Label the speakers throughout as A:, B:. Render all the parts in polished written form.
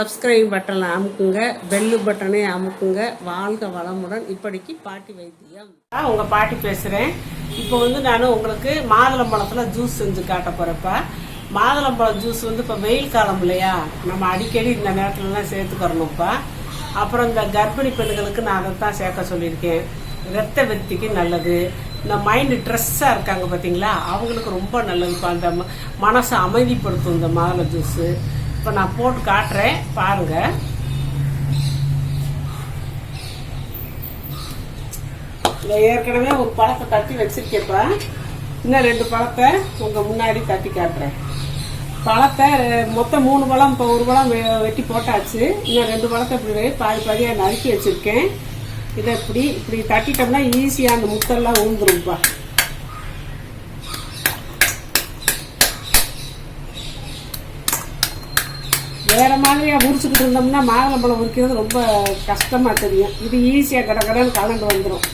A: Subscribe பட்டனை அமுக்குங்க, bell பட்டனை அமுக்குங்க. வாழ்க வளமுடன். இப்படிக்கு பாட்டி வைத்தியம். உங்கள் பாட்டி பேசுகிறேன். இப்போ நான் உங்களுக்கு மாதுளம்பழத்தில் ஜூஸ் செஞ்சு காட்ட போகிறப்ப, மாதுளம்பழம் ஜூஸ் இப்போ வெயில் காலம் இல்லையா, நம்ம அடிக்கடி இந்த நேரத்துலலாம் சேர்த்துக்கிறணும்ப்பா. அப்புறம் இந்த கர்ப்பிணி பெண்களுக்கு நான் அதை தான் சேர்க்க சொல்லியிருக்கேன். ரத்த விருத்திக்கு நல்லது. இந்த மைண்டு ஸ்ட்ரெஸ்ஸாக இருக்காங்க பார்த்தீங்களா, அவங்களுக்கு ரொம்ப நல்லதுப்பா. அந்த மனசை அமைதிப்படுத்தும் இந்த மாதுளை ஜூஸு. இப்போ நான் போட்டு காட்டுறேன் பாருங்க. ஏற்கனவே ஒரு பழத்தை தட்டி வச்சிருக்கேப்பா. இன்னும் 2 பழத்தை உங்க முன்னாடி தட்டி காட்டுறேன். பழத்தை மொத்தம் 3 பழம், இப்போ 1 பழம் வெட்டி போட்டாச்சு. இன்னும் 2 பழத்தை இப்படி பாதி பாதியாக நறுக்கி வச்சிருக்கேன். இதை இப்படி தட்டிட்டோம்னா ஈஸியாக அந்த முத்தெல்லாம் ஊந்துரும்ப்பா. வேற மாதிரியா உரிச்சுக்கிட்டு இருந்தோம்னா மாதுளம்பழம் உரிக்கிறது ரொம்ப கஷ்டமா தெரியும். இது ஈஸியா கடகடன்னு கலந்து வந்துடும்.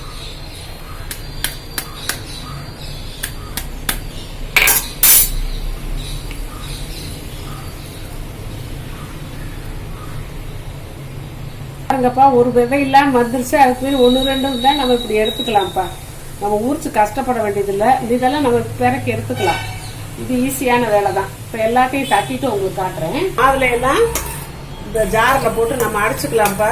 A: பாருங்கப்பா, ஒரு விதை இல்லாம வந்துருச்சு. அதுக்கு 1 2 தான் நம்ம இப்படி எடுத்துக்கலாம்ப்பா. நம்ம உரிச்சு கஷ்டப்பட வேண்டியதில்லை. இதெல்லாம் நம்ம பிறக்கி எடுத்துக்கலாம். இது ஈஸியான வேலை தான். இப்போ எல்லாத்தையும் தட்டிட்டு உங்களுக்கு காட்டுறேன். அதுல எல்லாம் இந்த ஜாரில் போட்டு நம்ம அடிச்சுக்கலாம்ப்பா.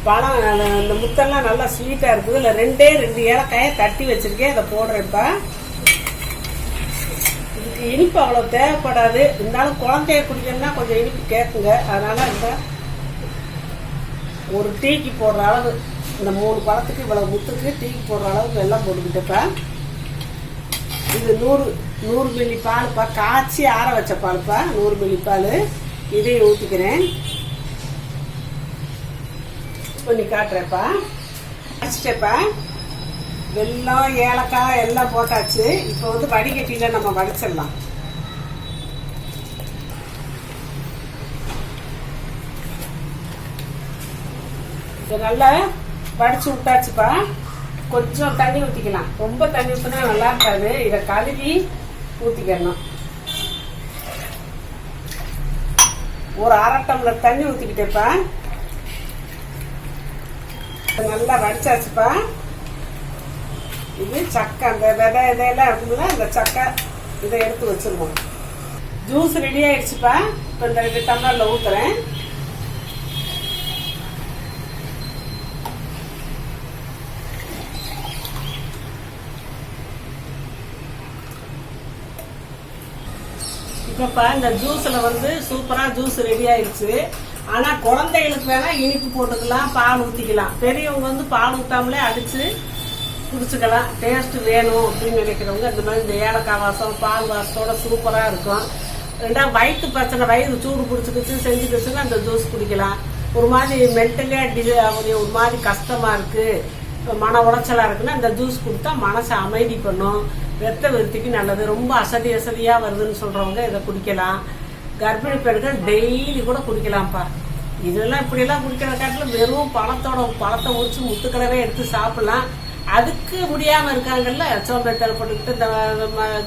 A: பழம் இந்த முத்தெல்லாம் நல்லா ஸ்வீட்டா இருக்குது. இல்லை 2 ஏலக்காயை தட்டி வச்சிருக்கேன். அதை போடுறேன்ப்பா. இதுக்கு இனிப்பு அவ்வளோ தேவைப்படாது. இருந்தாலும் குழந்தைய குடிக்கணும்னா கொஞ்சம் இனிப்பு கேட்குங்க. அதனால இந்த ஒரு டீக்கு போடுற அளவு, இந்த 3 பழத்துக்கு இவ்வளவு முத்துக்கு டீக்கு போடுற அளவுக்கு வெல்லம் போட்டுக்கிட்டப்பா. இது 100 மில்லி பால்ப்பா. காய்ச்சி ஆற வச்ச பால்ப்பா. 100 மில்லி பால். இதையும் ஊற்றிக்கிறேன். பண்ணி காட்டுறேன்ப்பா. வச்சுட்டேப்பா. வெல்லம், ஏலக்காய் எல்லாம் போட்டாச்சு. இப்போ வடிகட்டியில நம்ம வடிச்சிடலாம். இது நல்லா வடிச்சு விட்டாச்சுப்பா. கொஞ்சம் தண்ணி ஊற்றிக்கலாம். ரொம்ப தண்ணி ஊற்றினா நல்லா இருக்காது. இதை கழுவி ஊற்றிக்கணும். ஒரு 1/2 டம்ளர் தண்ணி ஊற்றிக்கிட்டேப்பா. நல்லா வடிச்சாச்சுப்பா. இது சக்கை, அந்த விதை இதையெல்லாம் இருக்குதுல, அந்த சக்கை இதை எடுத்து வச்சிருவோம். ஜூஸ் ரெடி ஆயிடுச்சுப்பா. இப்போ இந்த 2 டம்ளர்ல ஊத்துறேன். இப்பப்பா இந்த ஜூஸ்ல சூப்பரா ஜூஸ் ரெடி ஆயிடுச்சு. ஆனா குழந்தைகளுக்கு வேணா இனிப்பு போட்டுக்கலாம், பால் ஊத்திக்கலாம். பெரியவங்க பால் ஊத்தாமலே அடிச்சு குடிச்சுக்கலாம். டேஸ்ட் வேணும் அப்படின்னு நினைக்கிறவங்க இந்த மாதிரி இந்த ஏலக்காய் வாசம், பால் வாசத்தோட சூப்பரா இருக்கும். 2 வயிற்று பிரச்சனை, வயிறு சூடு பிடிச்சிக்கிச்சு செஞ்சுக்கிச்சுன்னா அந்த ஜூஸ் குடிக்கலாம். ஒரு மாதிரி மென்டலி ஒரு மாதிரி கஷ்டமா இருக்கு, மன உளைச்சலா இருக்குன்னா இந்த ஜூஸ் கொடுத்தா மனசை அமைதி பண்ணும். ரத்த விருத்திக்கு நல்லது. ரொம்ப அசதியா வருதுன்னு சொல்றவங்க இதை குடிக்கலாம். கர்ப்பிணி பெண்கள் டெய்லி கூட குடிக்கலாம்ப்பா. இதெல்லாம் இப்படியெல்லாம் குடிக்கிற காட்டில் வெறும் பழத்தை உரிச்சு முத்துக்கடவே எடுத்து சாப்பிடலாம். அதுக்கு முடியாம இருக்காங்கல்ல, சோம்பேறித்தனம் போட்டுக்கிட்டு இந்த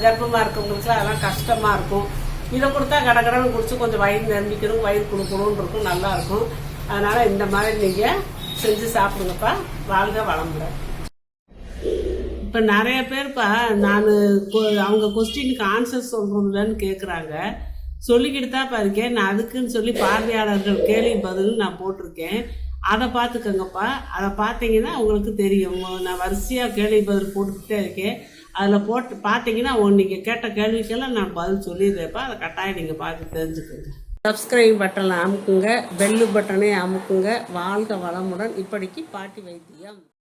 A: கர்ப்பமா இருக்கவங்களுக்குலாம் அதெல்லாம் கஷ்டமா இருக்கும். இதை கொடுத்தா கடகடன்னு குடிச்சு கொஞ்சம் வயிறு நிரம்பிக்கணும், வயிறு கொடுக்கணும்னு இருக்கும், நல்லா இருக்கும். அதனால இந்த மாதிரி நீங்க செஞ்சு சாப்பிடுங்கப்பா. வாழ்க வளமுடன். இப்போ நிறைய பேர்ப்பா அவங்க கொஸ்டினுக்கு ஆன்சர் சொல்றதுன்னு கேட்குறாங்க. சொல்லிக்கிட்டு தான் இருக்கேன். நான் அதுக்குன்னு சொல்லி பார்வையாளர்கள் கேள்வி பதில் நான் போட்டிருக்கேன். அதை பார்த்துக்கோங்கப்பா. அதை பார்த்தீங்கன்னா உங்களுக்கு தெரியும். நான் வரிசையாக கேள்வி பதில் போட்டுக்கிட்டே இருக்கேன். அதில் போட்டு பார்த்தீங்கன்னா நீங்கள் கேட்ட கேள்விக்கெல்லாம் நான் பதில் சொல்லிடுறேன்ப்பா. அதை கட்டாயம் நீங்கள் பார்த்து தெரிஞ்சுக்கோங்க. சப்ஸ்கிரைப் பட்டனை அமுக்குங்க, பெல்லு பட்டனை அமுக்குங்க. வாழ்க வளமுடன். இப்படிக்கு பாட்டி வைத்தியம்.